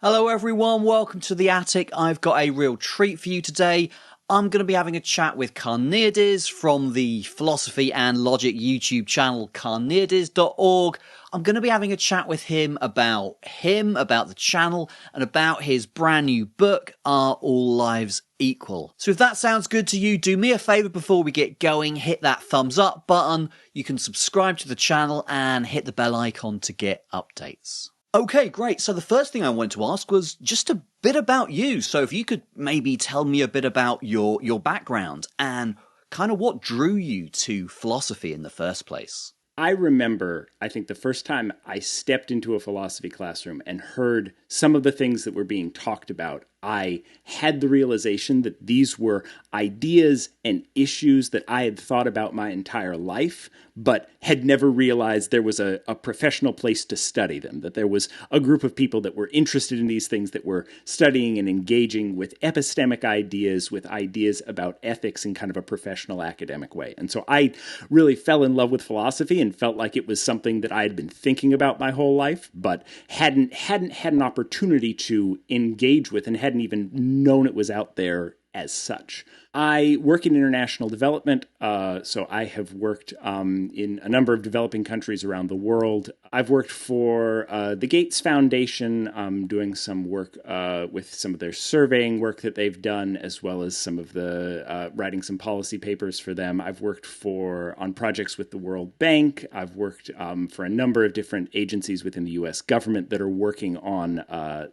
Hello everyone, welcome to The Attic. I've got a real treat for you today. I'm going to be having a chat with Carneades from the philosophy and logic YouTube channel carneades.org. I'm going to be having a chat with him, about the channel, and about his brand new book, Are All Lives Equal? So if that sounds good to you, do me a favour before we get going, hit that thumbs up button, you can subscribe to the channel and hit the bell icon to get updates. Okay, great. So the first thing I wanted to ask was just a bit about you. So if you could maybe tell me a bit about your background and kind of what drew you to philosophy in the first place. I remember, I think the first time I stepped into a philosophy classroom and heard some of the things that were being talked about, I had the realization that these were ideas and issues that I had thought about my entire life, but had never realized there was a professional place to study them, that there was a group of people that were interested in these things, that were studying and engaging with epistemic ideas, with ideas about ethics in kind of a professional academic way. And so I really fell in love with philosophy and felt like it was something that I had been thinking about my whole life, but hadn't had an opportunity to engage with and hadn't even known it was out there as such. I work in international development, so I have worked in a number of developing countries around the world. I've worked for the Gates Foundation, doing some work with some of their surveying work that they've done, as well as some of the writing some policy papers for them. I've worked on projects with the World Bank. I've worked for a number of different agencies within the U.S. government that are working on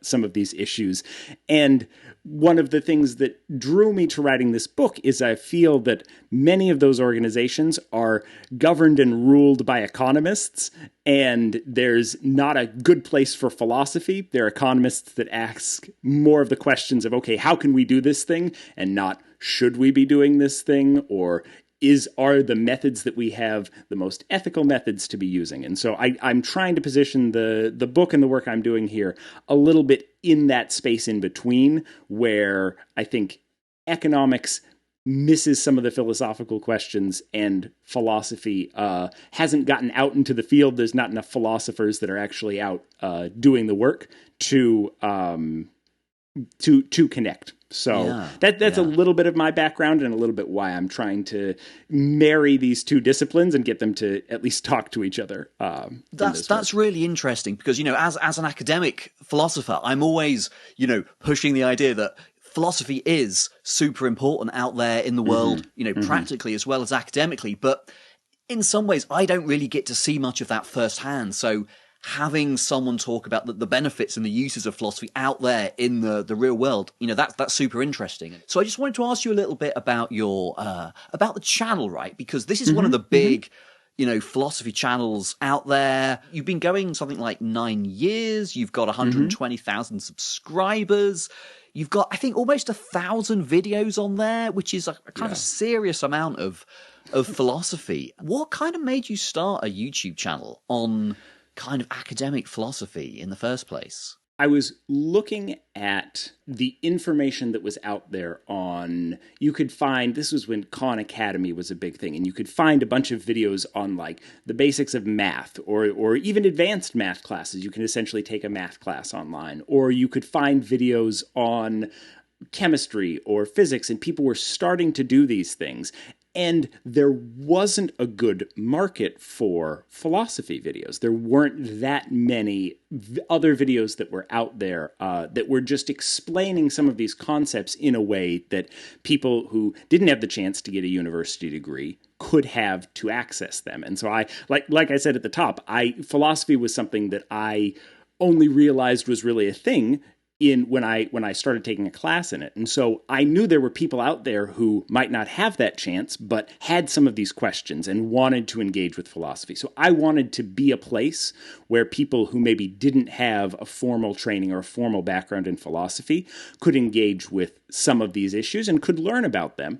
some of these issues. And one of the things that drew me to writing this book is I feel that many of those organizations are governed and ruled by economists, and there's not a good place for philosophy. There are economists that ask more of the questions of, okay, how can we do this thing, and not should we be doing this thing, or are the methods that we have the most ethical methods to be using? And so I'm trying to position the book and the work I'm doing here a little bit in that space in between, where I think economics misses some of the philosophical questions and philosophy hasn't gotten out into the field. There's not enough philosophers that are actually out doing the work to connect. So that's a little bit of my background and a little bit why I'm trying to marry these two disciplines and get them to at least talk to each other. That's really interesting because, as an academic philosopher, I'm always, pushing the idea that philosophy is super important out there in the world, practically as well as academically. But in some ways, I don't really get to see much of that firsthand. So having someone talk about the benefits and the uses of philosophy out there in the real world, that's super interesting. So I just wanted to ask you a little bit about about the channel, right? Because this is one of the big, philosophy channels out there. You've been going something like 9 years. You've got 120,000 subscribers. You've got, I think, almost 1,000 videos on there, which is a kind of serious amount of philosophy. What kind of made you start a YouTube channel on kind of academic philosophy in the first place? I was looking at the information that was out there you could find, this was when Khan Academy was a big thing, and you could find a bunch of videos on like the basics of math or even advanced math classes. You can essentially take a math class online, or you could find videos on chemistry or physics, and people were starting to do these things. And there wasn't a good market for philosophy videos. There weren't that many other videos that were out there that were just explaining some of these concepts in a way that people who didn't have the chance to get a university degree could have to access them. And so I, like I said at the top, philosophy was something that I only realized was really a thing when I started taking a class in it. And so I knew there were people out there who might not have that chance, but had some of these questions and wanted to engage with philosophy. So I wanted to be a place where people who maybe didn't have a formal training or a formal background in philosophy could engage with some of these issues and could learn about them.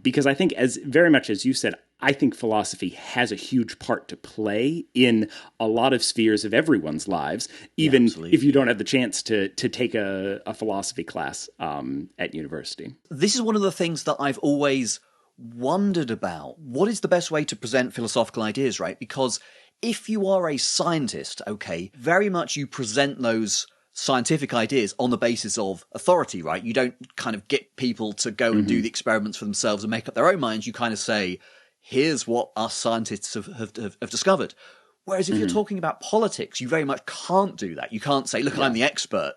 Because I think, as very much as you said, I think philosophy has a huge part to play in a lot of spheres of everyone's lives, even if you don't have the chance to take a philosophy class at university. This is one of the things that I've always wondered about. What is the best way to present philosophical ideas, right? Because if you are a scientist, okay, very much you present those scientific ideas on the basis of authority, right? You don't kind of get people to go and do the experiments for themselves and make up their own minds. You kind of say, here's what us scientists have discovered. Whereas if you're talking about politics, you very much can't do that. You can't say, look, I'm the expert.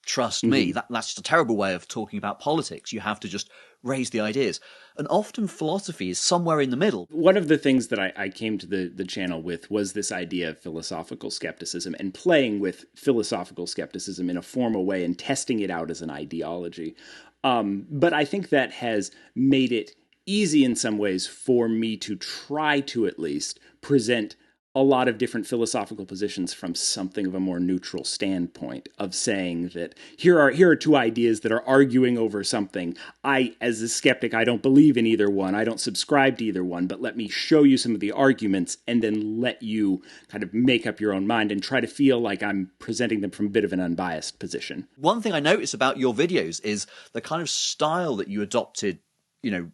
Trust me. That's just a terrible way of talking about politics. You have to just raise the ideas. And often philosophy is somewhere in the middle. One of the things that I came to the channel with was this idea of philosophical skepticism and playing with philosophical skepticism in a formal way and testing it out as an ideology. But I think that has made it easy in some ways for me to try to at least present a lot of different philosophical positions from something of a more neutral standpoint of saying that here are two ideas that are arguing over something. I, as a skeptic, I don't believe in either one. I don't subscribe to either one, but let me show you some of the arguments and then let you kind of make up your own mind and try to feel like I'm presenting them from a bit of an unbiased position. One thing I notice about your videos is the kind of style that you adopted,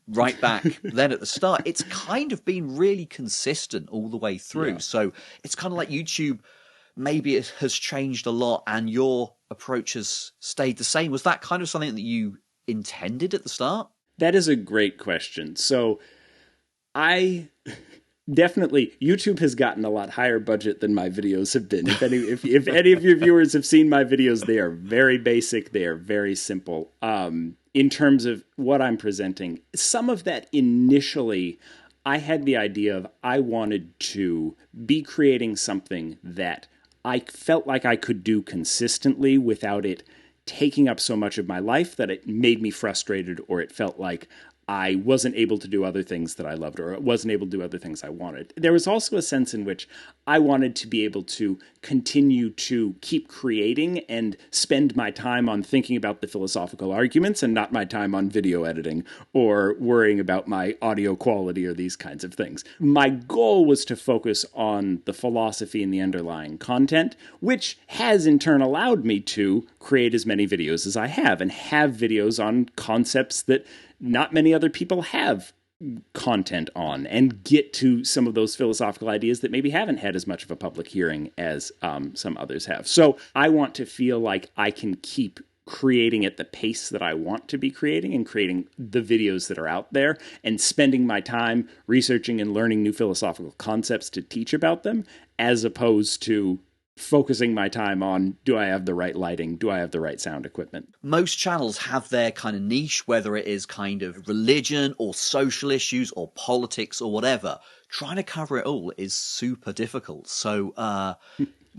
right back then at the start. It's kind of been really consistent all the way through. Yeah. So it's kind of like YouTube, maybe it has changed a lot and your approach has stayed the same. Was that kind of something that you intended at the start? That is a great question. So definitely, YouTube has gotten a lot higher budget than my videos have been. If any of your viewers have seen my videos, they are very basic. They are very simple. In terms of what I'm presenting, some of that initially, I had the idea of I wanted to be creating something that I felt like I could do consistently without it taking up so much of my life that it made me frustrated or it felt like I wasn't able to do other things that I loved or wasn't able to do other things I wanted. There was also a sense in which I wanted to be able to continue to keep creating and spend my time on thinking about the philosophical arguments and not my time on video editing or worrying about my audio quality or these kinds of things. My goal was to focus on the philosophy and the underlying content, which has in turn allowed me to create as many videos as I have and have videos on concepts that not many other people have content on and get to some of those philosophical ideas that maybe haven't had as much of a public hearing as some others have. So I want to feel like I can keep creating at the pace that I want to be creating and creating the videos that are out there and spending my time researching and learning new philosophical concepts to teach about them, as opposed to focusing my time on, do I have the right lighting? Do I have the right sound equipment? Most channels have their kind of niche, whether it is kind of religion or social issues or politics or whatever. Trying to cover it all is super difficult. So,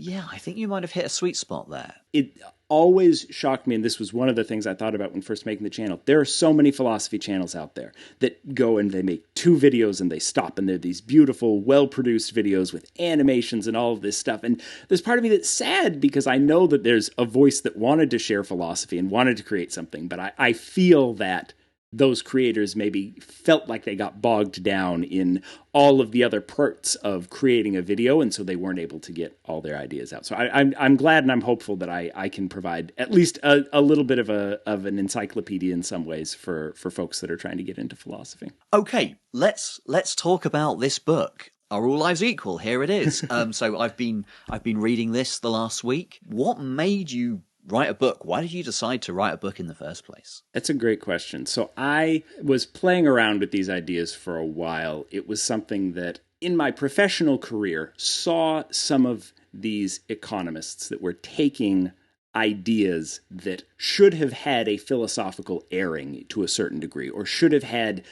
yeah, I think you might have hit a sweet spot there. It always shocked me, and this was one of the things I thought about when first making the channel. There are so many philosophy channels out there that go and they make 2 videos and they stop, and they're these beautiful, well-produced videos with animations and all of this stuff. And there's part of me that's sad because I know that there's a voice that wanted to share philosophy and wanted to create something, but I feel that those creators maybe felt like they got bogged down in all of the other parts of creating a video, and so they weren't able to get all their ideas out. So I'm glad and I'm hopeful that I can provide at least a little bit of an encyclopedia in some ways for folks that are trying to get into philosophy. Okay, let's talk about this book. Are All Lives Equal? Here it is. So I've been reading this the last week. What made you write a book? Why did you decide to write a book in the first place? That's a great question. So I was playing around with these ideas for a while. It was something that in my professional career saw some of these economists that were taking ideas that should have had a philosophical airing to a certain degree, or should have had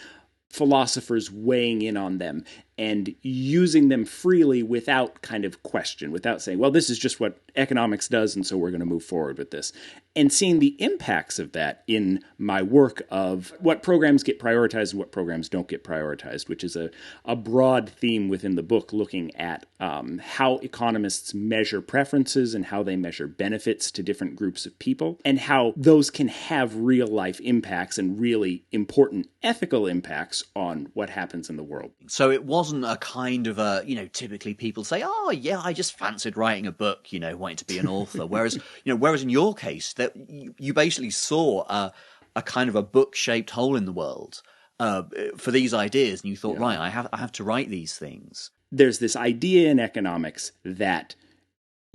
philosophers weighing in on them and using them freely without kind of question, without saying, well, this is just what economics does, and so we're going to move forward with this. And seeing the impacts of that in my work of what programs get prioritized and what programs don't get prioritized, which is a broad theme within the book, looking at how economists measure preferences and how they measure benefits to different groups of people, and how those can have real-life impacts and really important ethical impacts on what happens in the world. So it wasn't a kind of a, typically people say, oh, yeah, I just fancied writing a book, wanting to be an author. Whereas in your case, that you basically saw a kind of a book-shaped hole in the world for these ideas, and you thought, right, I have to write these things. There's this idea in economics that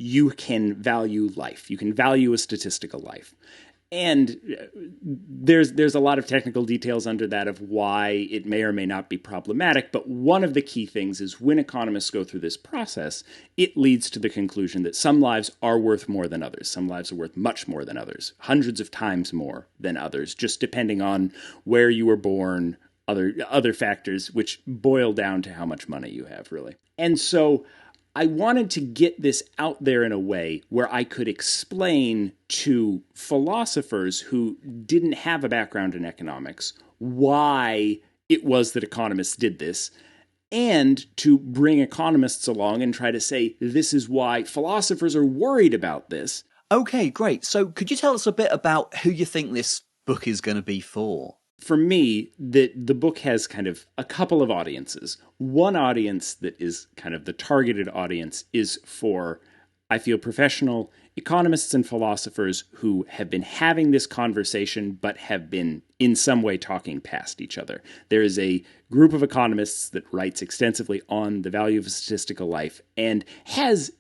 you can value life. You can value a statistical life. And there's a lot of technical details under that of why it may or may not be problematic. But one of the key things is when economists go through this process, it leads to the conclusion that some lives are worth more than others. Some lives are worth much more than others, hundreds of times more than others, just depending on where you were born, other factors, which boil down to how much money you have, really. And so I wanted to get this out there in a way where I could explain to philosophers who didn't have a background in economics why it was that economists did this, and to bring economists along and try to say, this is why philosophers are worried about this. Okay, great. So could you tell us a bit about who you think this book is going to be for? For me, the book has kind of a couple of audiences. One audience that is kind of the targeted audience is for, I feel, professional economists and philosophers who have been having this conversation but have been in some way talking past each other. There is a group of economists that writes extensively on the value of a statistical life and has,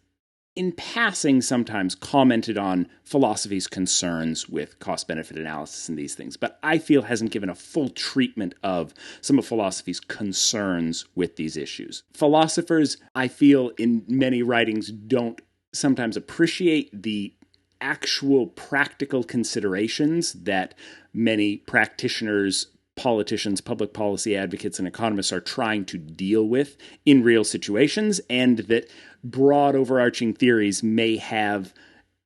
in passing, sometimes commented on philosophy's concerns with cost-benefit analysis and these things, but I feel hasn't given a full treatment of some of philosophy's concerns with these issues. Philosophers, I feel, in many writings don't sometimes appreciate the actual practical considerations that many practitioners, politicians, public policy advocates, and economists are trying to deal with in real situations, and that broad overarching theories may have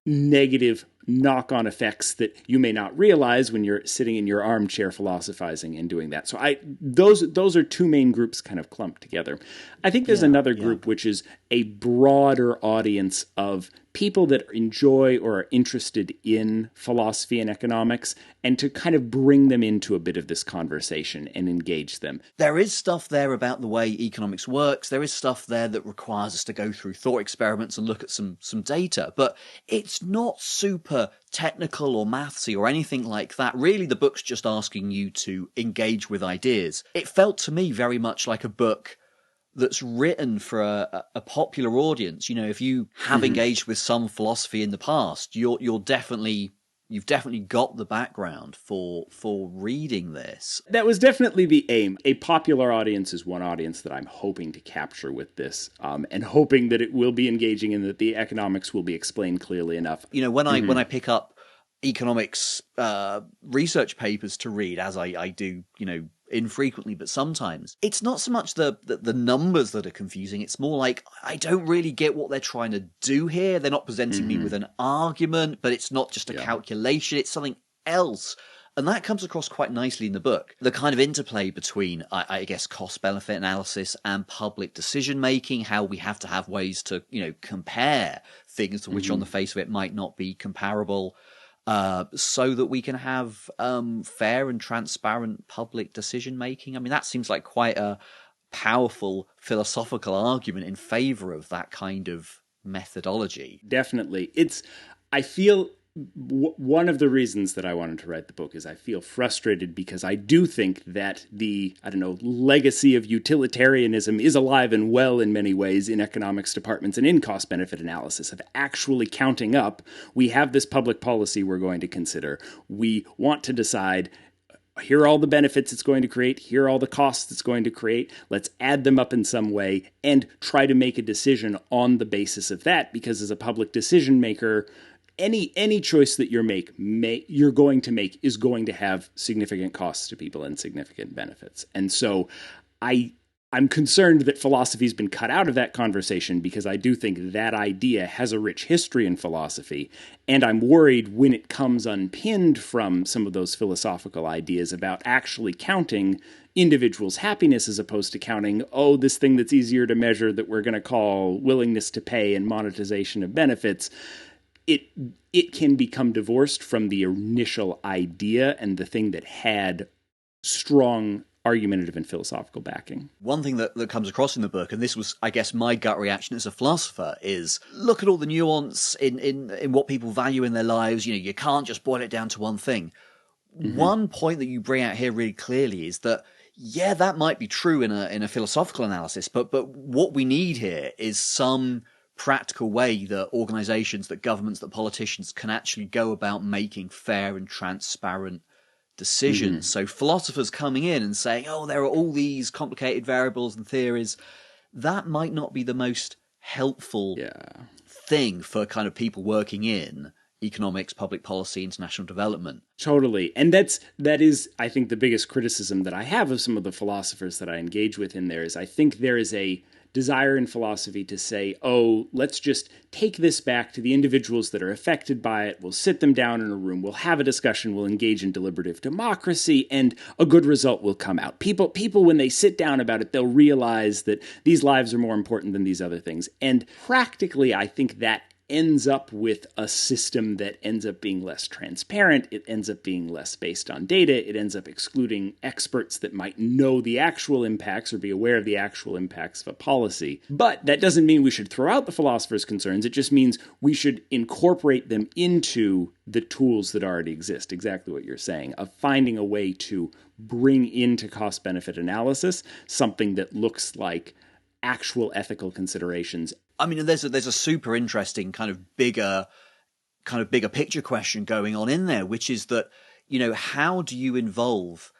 negative knock-on effects that you may not realize when you're sitting in your armchair philosophizing and doing that. So those are two main groups kind of clumped together. I think there's another group which is a broader audience of people that enjoy or are interested in philosophy and economics, and to kind of bring them into a bit of this conversation and engage them. There is stuff there about the way economics works. There is stuff there that requires us to go through thought experiments and look at some data, but it's not super technical or mathsy or anything like that. Really, the book's just asking you to engage with ideas. It felt to me very much like a book that's written for a popular audience. You know, if you have engaged with some philosophy in the past, you've definitely got the background for reading this. That was definitely the aim. A popular audience is one audience that I'm hoping to capture with this, and hoping that it will be engaging and that the economics will be explained clearly enough. You know, when I pick up economics research papers to read, as I do, you know, infrequently, but sometimes, it's not so much the numbers that are confusing. It's more like, I don't really get what they're trying to do here. They're not presenting me with an argument, but it's not just a calculation. It's something else. And that comes across quite nicely in the book. The kind of interplay between, I guess, cost-benefit analysis and public decision-making, how we have to have ways to, you know, compare things which on the face of it might not be comparable, so that we can have fair and transparent public decision-making. I mean, that seems like quite a powerful philosophical argument in favor of that kind of methodology. Definitely. I feel one of the reasons that I wanted to write the book is I feel frustrated because I do think that the, legacy of utilitarianism is alive and well in many ways in economics departments and in cost-benefit analysis of actually counting up. We have this public policy we're going to consider. We want to decide, here are all the benefits it's going to create, here are all the costs it's going to create, let's add them up in some way and try to make a decision on the basis of that, because as a public decision maker, any choice that you're going to make is going to have significant costs to people and significant benefits. And so I'm concerned that philosophy's been cut out of that conversation, because I do think that idea has a rich history in philosophy. And I'm worried when it comes unpinned from some of those philosophical ideas about actually counting individuals' happiness as opposed to counting, this thing that's easier to measure that we're going to call willingness to pay and monetization of benefits. It can become divorced from the initial idea and the thing that had strong argumentative and philosophical backing. One thing that comes across in the book, and this was, I guess, my gut reaction as a philosopher, is look at all the nuance in what people value in their lives. You know, you can't just boil it down to one thing. One point that you bring out here really clearly is that, that might be true in a philosophical analysis, but what we need here is some practical way that organizations, that governments, that politicians can actually go about making fair and transparent decisions. So philosophers coming in and saying, oh, there are all these complicated variables and theories, that might not be the most helpful thing for kind of people working in economics, public policy, international development. Totally. And that is, I think, the biggest criticism that I have of some of the philosophers that I engage with in there is I think there is a desire in philosophy to say, oh, let's just take this back to the individuals that are affected by it. We'll sit them down in a room. We'll have a discussion. We'll engage in deliberative democracy, and a good result will come out. People, when they sit down about it, they'll realize that these lives are more important than these other things. And practically, I think that ends up with a system that ends up being less transparent. It ends up being less based on data. It ends up excluding experts that might know the actual impacts or be aware of the actual impacts of a policy. But that doesn't mean we should throw out the philosopher's concerns. It just means we should incorporate them into the tools that already exist. Exactly what you're saying, of finding a way to bring into cost-benefit analysis something that looks like actual ethical considerations. I mean, there's a super interesting kind of bigger picture question going on in there, which is that, you know, how do you involve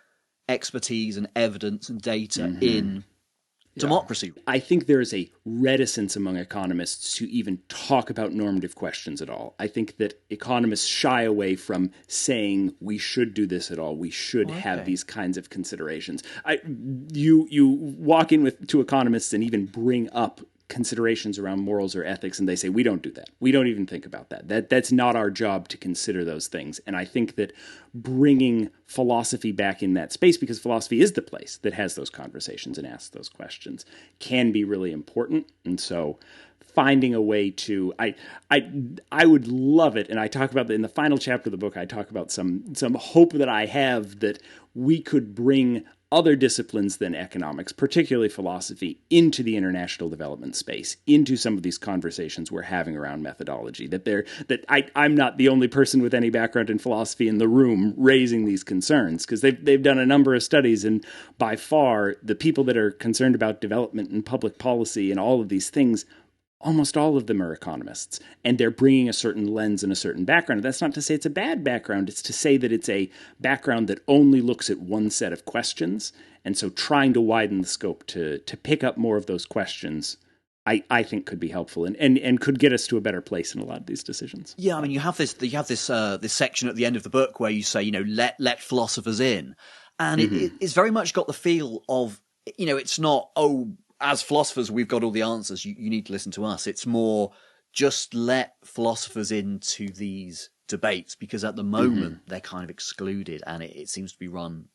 expertise and evidence and data in democracy? I think there is a reticence among economists to even talk about normative questions at all. I think that economists shy away from saying we should do this at all. We should have these kinds of considerations. You walk in to economists and even bring up considerations around morals or ethics, and they say, we don't do that. We don't even think about that. That's not our job to consider those things. And I think that bringing philosophy back in that space, because philosophy is the place that has those conversations and asks those questions, can be really important. And so finding a way to, I would love it, and I talk about in the final chapter of the book, I talk about some hope that I have that we could bring other disciplines than economics, particularly philosophy, into the international development space, into some of these conversations we're having around methodology. I'm not the only person with any background in philosophy in the room raising these concerns, because they've done a number of studies, and by far the people that are concerned about development and public policy and all of these things, almost all of them are economists, and they're bringing a certain lens and a certain background. That's not to say it's a bad background. It's to say that it's a background that only looks at one set of questions, and so trying to widen the scope to pick up more of those questions, I think could be helpful and could get us to a better place in a lot of these decisions. Yeah, I mean, you have this section at the end of the book where you say, you know, let philosophers in, and it's very much got the feel of, you know, it's not, oh, as philosophers, we've got all the answers. You need to listen to us. It's more just let philosophers into these debates, because at the moment they're kind of excluded, and it seems to be run,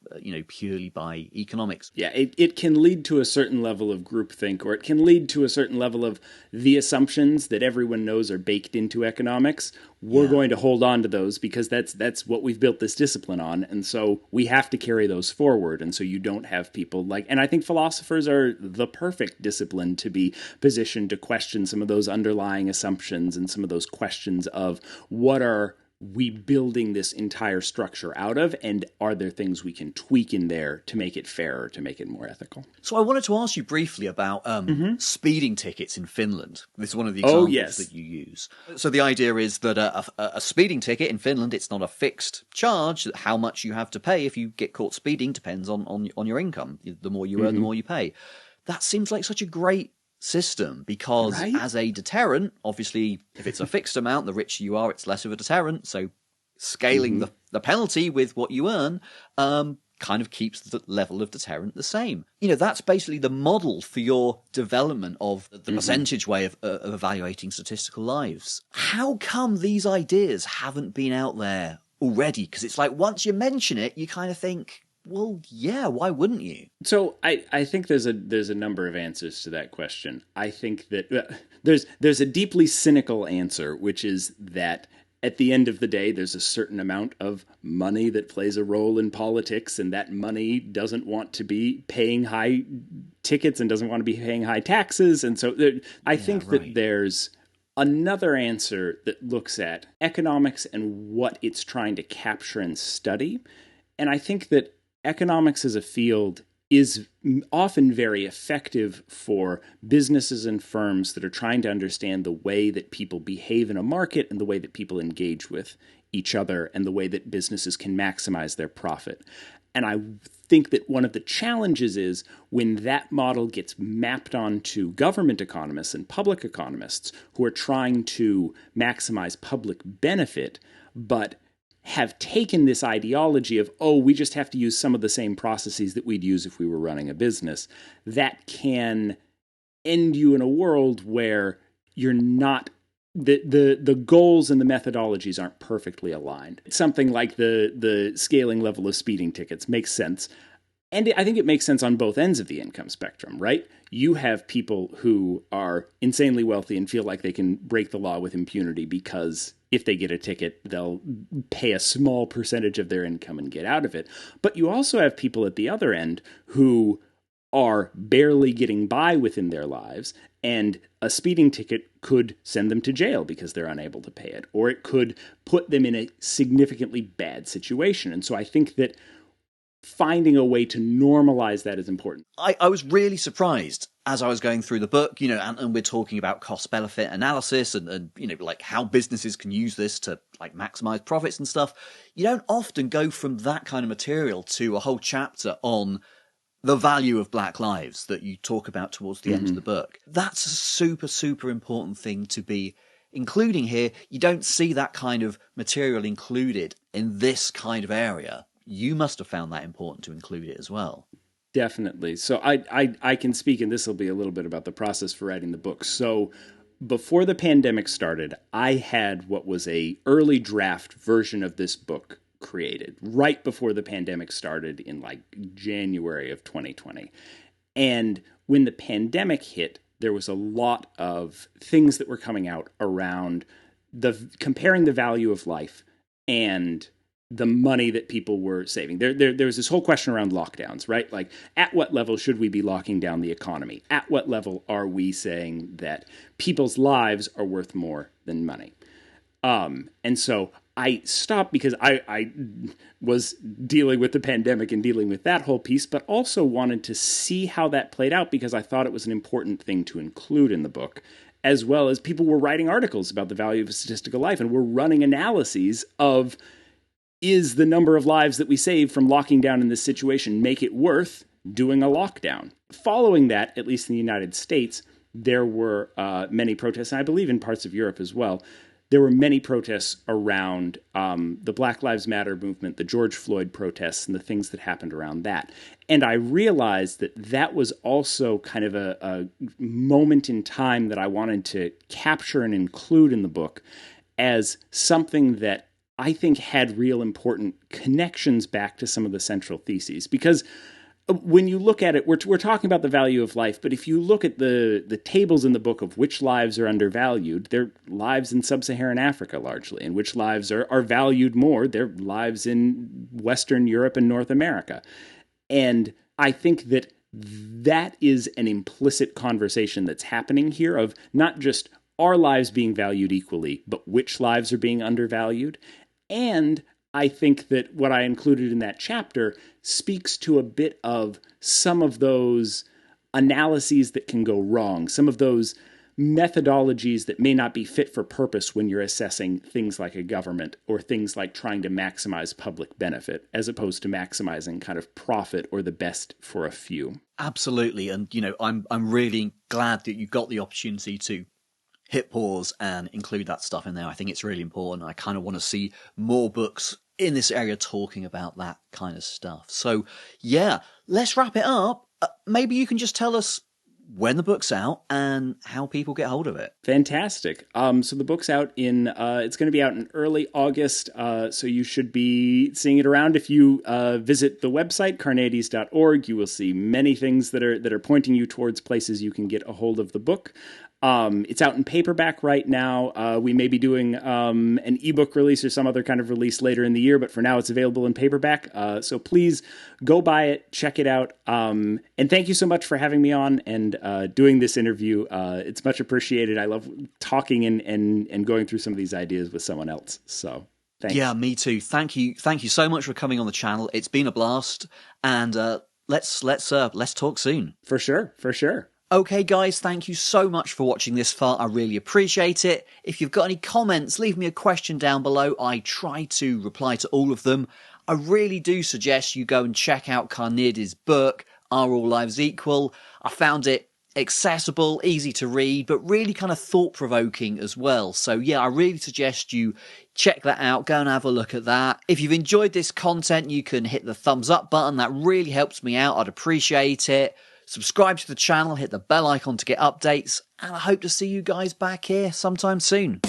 purely by economics. Yeah, it can lead to a certain level of groupthink, or it can lead to a certain level of the assumptions that everyone knows are baked into economics. We're going to hold on to those because that's what we've built this discipline on, and so we have to carry those forward. And so you don't have people like, and I think philosophers are the perfect discipline to be positioned to question some of those underlying assumptions and some of those questions of what are we building this entire structure out of, and are there things we can tweak in there to make it fairer, to make it more ethical? So I wanted to ask you briefly about speeding tickets in Finland. This is one of the examples that you use. So the idea is that a speeding ticket in Finland, it's not a fixed charge. How much you have to pay if you get caught speeding depends on your income. The more you earn, the more you pay. That seems like such a great system, because as a deterrent, obviously, if it's a fixed amount, the richer you are, it's less of a deterrent. So scaling the penalty with what you earn kind of keeps the level of deterrent the same. You know, that's basically the model for your development of the percentage way of evaluating statistical lives. How come these ideas haven't been out there already? Because it's like, once you mention it, you kind of think, well, yeah, why wouldn't you? So I think there's a number of answers to that question. I think that there's a deeply cynical answer, which is that at the end of the day, there's a certain amount of money that plays a role in politics, and that money doesn't want to be paying high tickets and doesn't want to be paying high taxes. And so I think that there's another answer that looks at economics and what it's trying to capture and study. And I think that economics as a field is often very effective for businesses and firms that are trying to understand the way that people behave in a market and the way that people engage with each other and the way that businesses can maximize their profit. And I think that one of the challenges is when that model gets mapped onto government economists and public economists who are trying to maximize public benefit, but have taken this ideology of, oh, we just have to use some of the same processes that we'd use if we were running a business, that can end you in a world where you're not the goals and the methodologies aren't perfectly aligned. Something like the scaling level of speeding tickets makes sense. And I think it makes sense on both ends of the income spectrum, right? You have people who are insanely wealthy and feel like they can break the law with impunity because if they get a ticket, they'll pay a small percentage of their income and get out of it. But you also have people at the other end who are barely getting by within their lives, and a speeding ticket could send them to jail because they're unable to pay it, or it could put them in a significantly bad situation. And so I think that finding a way to normalize that is important. I was really surprised as I was going through the book, and we're talking about cost benefit analysis and like how businesses can use this to like maximize profits and stuff. You don't often go from that kind of material to a whole chapter on the value of Black lives that you talk about towards the end of the book. That's a super, super important thing to be including here. You don't see that kind of material included in this kind of area. You must have found that important to include it as well. Definitely. So I can speak, and this will be a little bit about the process for writing the book. So before the pandemic started, I had what was a early draft version of this book created right before the pandemic started in like January of 2020. And when the pandemic hit, there was a lot of things that were coming out around comparing the value of life and the money that people were saving. There was this whole question around lockdowns, right? Like, at what level should we be locking down the economy? At what level are we saying that people's lives are worth more than money? And so I stopped because I was dealing with the pandemic and dealing with that whole piece, but also wanted to see how that played out because I thought it was an important thing to include in the book, as well as people were writing articles about the value of a statistical life and were running analyses of, is the number of lives that we save from locking down in this situation make it worth doing a lockdown? Following that, at least in the United States, there were many protests, and I believe in parts of Europe as well. There were many protests around the Black Lives Matter movement, the George Floyd protests, and the things that happened around that. And I realized that that was also kind of a moment in time that I wanted to capture and include in the book as something that I think had real important connections back to some of the central theses. Because when you look at it, we're talking about the value of life, but if you look at the tables in the book of which lives are undervalued, they're lives in sub-Saharan Africa largely, and which lives are valued more, they're lives in Western Europe and North America. And I think that is an implicit conversation that's happening here of not just our lives being valued equally, but which lives are being undervalued. And I think that what I included in that chapter speaks to a bit of some of those analyses that can go wrong, some of those methodologies that may not be fit for purpose when you're assessing things like a government or things like trying to maximize public benefit as opposed to maximizing kind of profit or the best for a few. Absolutely. And, I'm really glad that you got the opportunity to hit pause and include that stuff in there. I think it's really important. I kind of want to see more books in this area talking about that kind of stuff. So yeah, let's wrap it up. Maybe you can just tell us when the book's out and how people get hold of it. Fantastic. So the book's out it's going to be out in early August. So you should be seeing it around. If you visit the website, carneades.org, you will see many things that are pointing you towards places you can get a hold of the book. It's out in paperback right now. We may be doing an ebook release or some other kind of release later in the year, but for now it's available in paperback. So please go buy it, check it out. And thank you so much for having me on and doing this interview. It's much appreciated. I love talking and going through some of these ideas with someone else. So thanks. Yeah, me too. Thank you so much for coming on the channel. It's been a blast. And let's talk soon. For sure, for sure. Okay, guys, thank you so much for watching this far. I really appreciate it. If you've got any comments, leave me a question down below. I try to reply to all of them. I really do suggest you go and check out Carneades' book, Are All Lives Equal? I found it accessible, easy to read, but really kind of thought-provoking as well. So yeah, I really suggest you check that out. Go and have a look at that. If you've enjoyed this content, you can hit the thumbs up button. That really helps me out. I'd appreciate it. Subscribe to the channel, hit the bell icon to get updates, and I hope to see you guys back here sometime soon.